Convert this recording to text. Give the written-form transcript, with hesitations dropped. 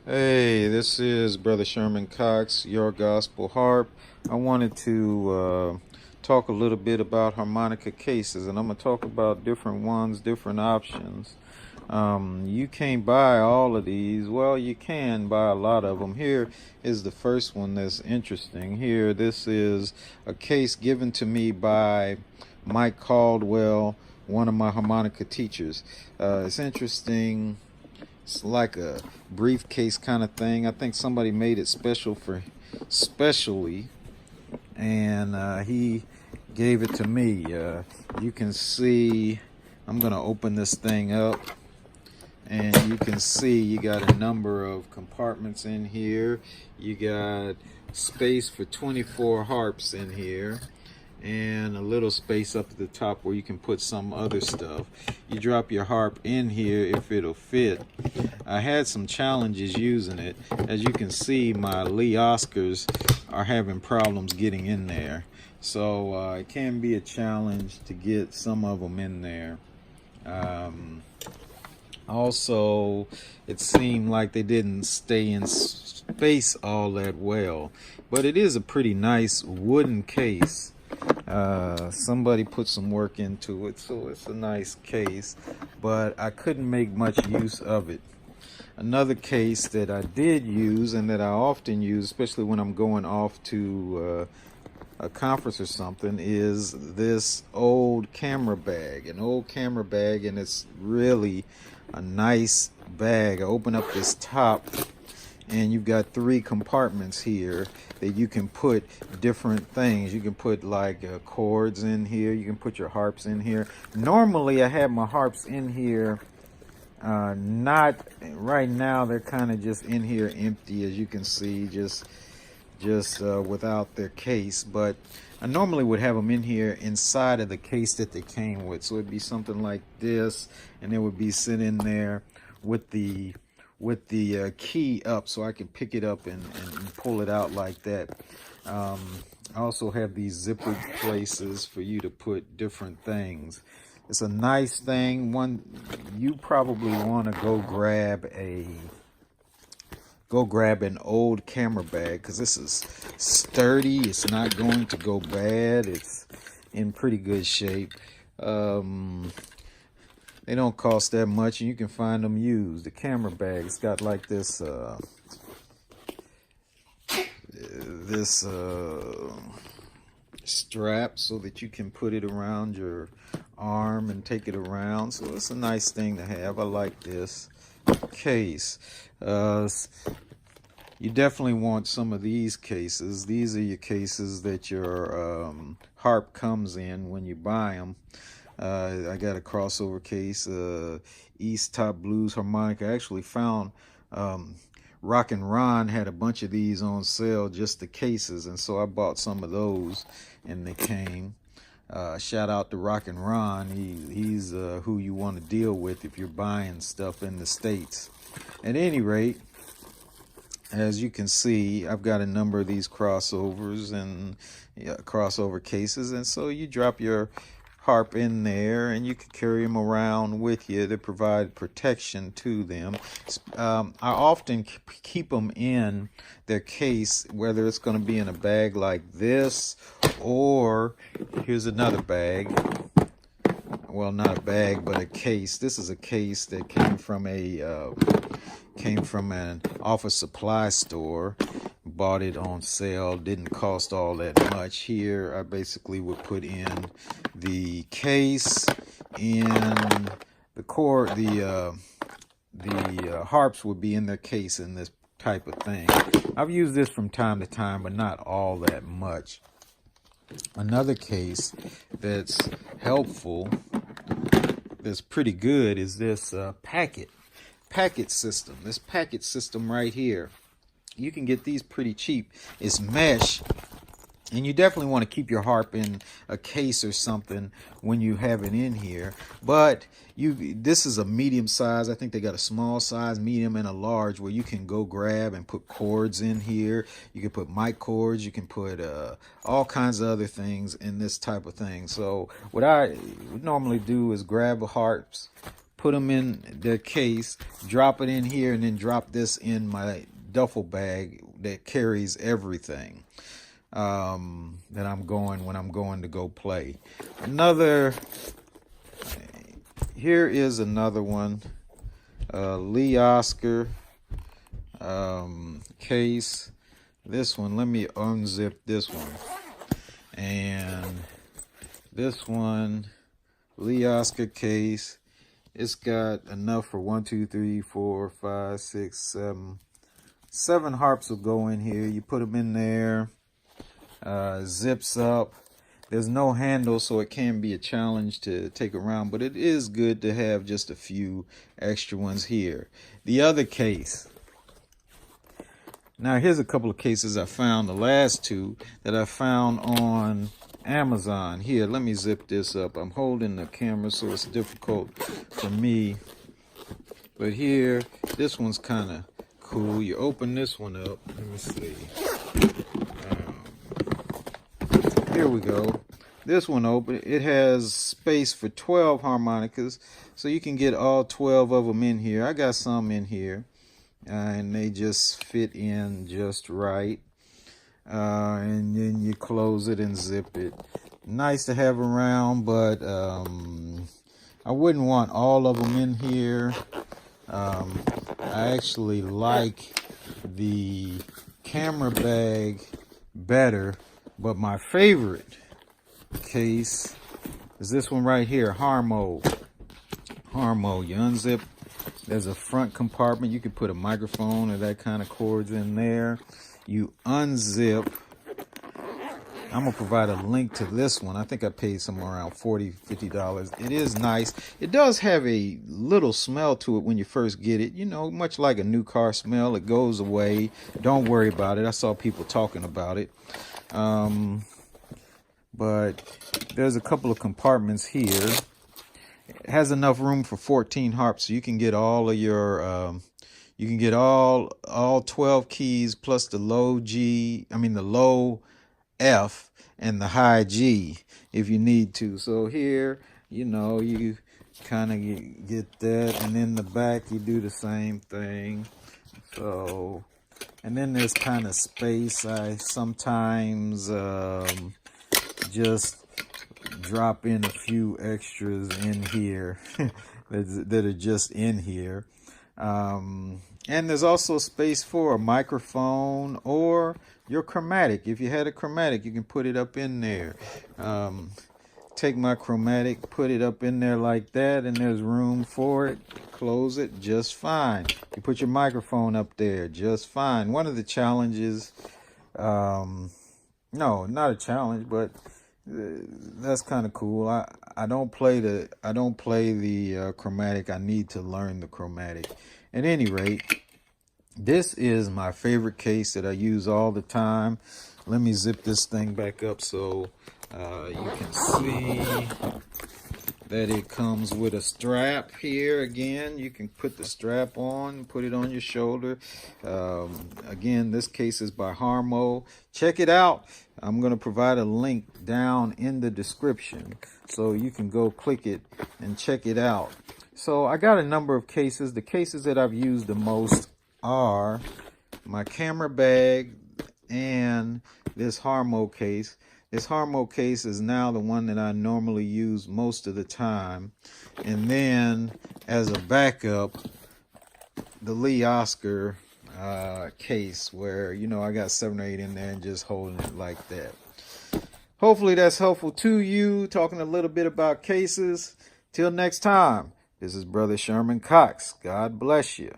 Hey, this is Brother Sherman Cox, your gospel harp. I wanted to talk a little bit about harmonica cases, and I'm going to talk about different ones, different options. You can't buy all of these. Well, you can buy a lot of them. Here is the first one that's interesting. Here, this is a case given to me by Mike Caldwell, one of my harmonica teachers. It's interesting. It's like a briefcase kind of thing. I think somebody made it specially, and he gave it to me. You can see, I'm gonna open this thing up, and you can see you got a number of compartments in here. You got space for 24 harps in here, and a little space up at the top where you can put some other stuff. You drop your harp in here if it'll fit. I had some challenges using it. As you can see, my Lee Oscars are having problems getting in there, so it can be a challenge to get some of them in there. Also, it seemed like they didn't stay in space all that well, but it is a pretty nice wooden case. Somebody put some work into it, so it's a nice case, but I couldn't make much use of it. Another case that I did use and that I often use, especially when I'm going off to a conference or something, is this old camera bag. An old camera bag, and it's really a nice bag. I open up this top, and you've got 3 compartments here that you can put different things. You can put like chords in here. You can put your harps in here. Normally I have my harps in here. Not right now. They're kind of just in here empty, as you can see, just without their case. But I normally would have them in here inside of the case that they came with. So it'd be something like this, and it would be sitting there with the key up, so I can pick it up and pull it out like that. I also have these zipper places for you to put different things. It's a nice thing. One, you probably want to go grab an old camera bag, because this is sturdy. It's not going to go bad. It's in pretty good shape. They don't cost that much, and you can find them used. The camera bag's got like this strap so that you can put it around your arm and take it around. So it's a nice thing to have. I like this case. You definitely want some of these cases. These are your cases that your harp comes in when you buy them. I got a crossover case, East Top Blues harmonica. I actually found Rock and Ron had a bunch of these on sale, just the cases, and so I bought some of those, and they came. Shout out to Rock and Ron. He's who you want to deal with if you're buying stuff in the States. At any rate, as you can see, I've got a number of these crossovers and crossover cases, and so you drop your harp in there and you can carry them around with you to provide protection to them. I often keep them in their case, whether it's going to be in a bag like this, or here's another bag. Well, not a bag, but a case. This is a case that came from an office supply store. Bought it on sale, didn't cost all that much. Here I basically would put in the case, in the cord, the harps would be in their case in this type of thing. I've used this from time to time, but not all that much. Another case that's helpful, that's pretty good, is this packet system. This packet system right here. You can get these pretty cheap. It's mesh, and you definitely want to keep your harp in a case or something when you have it in here. But this is a medium size. I think they got a small size, medium, and a large, where you can go grab and put cords in here. You can put mic cords. You can put all kinds of other things in this type of thing. So what I would normally do is grab the harps, put them in their case, drop it in here, and then drop this in my duffel bag that carries everything that I'm going when I'm going to go play. Here is another one, Lee Oscar case. This one, let me unzip this one. And this one, Lee Oscar case. It's got enough for 1, 2, 3, 4, 5, 6, 7. 7 harps will go in here. You put them in there. Zips up. There's no handle, so it can be a challenge to take around, but it is good to have just a few extra ones here. The other case. Now, here's a couple of cases I found, the last two that I found on Amazon. Here, let me zip this up. I'm holding the camera, so it's difficult for me. But here, this one's kind of cool. You open this one up. Let me see. Here we go. This one open. It has space for 12 harmonicas, so you can get all 12 of them in here. I got some in here, and they just fit in just right. And then you close it and zip it. Nice to have around, but I wouldn't want all of them in here. I actually like the camera bag better, but my favorite case is this one right here, Harmo. You unzip. There's a front compartment. You could put a microphone or that kind of cords in there. You unzip. I'm gonna provide a link to this one. I think I paid somewhere around $40, $50. It is nice. It does have a little smell to it when you first get it, you know, much like a new car smell. It goes away. Don't worry about it. I saw people talking about it. But there's a couple of compartments here. It has enough room for 14 harps, so you can get all of your you can get all 12 keys plus the low G, the low F and the high G if you need to. So here, you know, you kind of get that, and in the back you do the same thing. So, and then there's kind of space. I sometimes just drop in a few extras in here that are just in here. And there's also space for a microphone or your chromatic. If you had a chromatic, you can put it up in there. Take my chromatic, put it up in there like that, and there's room for it. Close it just fine. You put your microphone up there just fine. One of the challenges, no, not a challenge, but that's kind of cool. I don't play the chromatic. I need to learn the chromatic. At any rate, this is my favorite case that I use all the time. Let me zip this thing back up so you can see that it comes with a strap here. Again, you can put the strap on, put it on your shoulder. Again, this case is by Harmo. Check it out. I'm going to provide a link down in the description so you can go click it and check it out. So I got a number of cases. The cases that I've used the most are my camera bag and this Harmo case. This Harmo case is now the one that I normally use most of the time. And then as a backup, the Lee Oscar case where, you know, I got 7 or 8 in there and just holding it like that. Hopefully that's helpful to you, talking a little bit about cases. Till next time, this is Brother Sherman Cox. God bless you.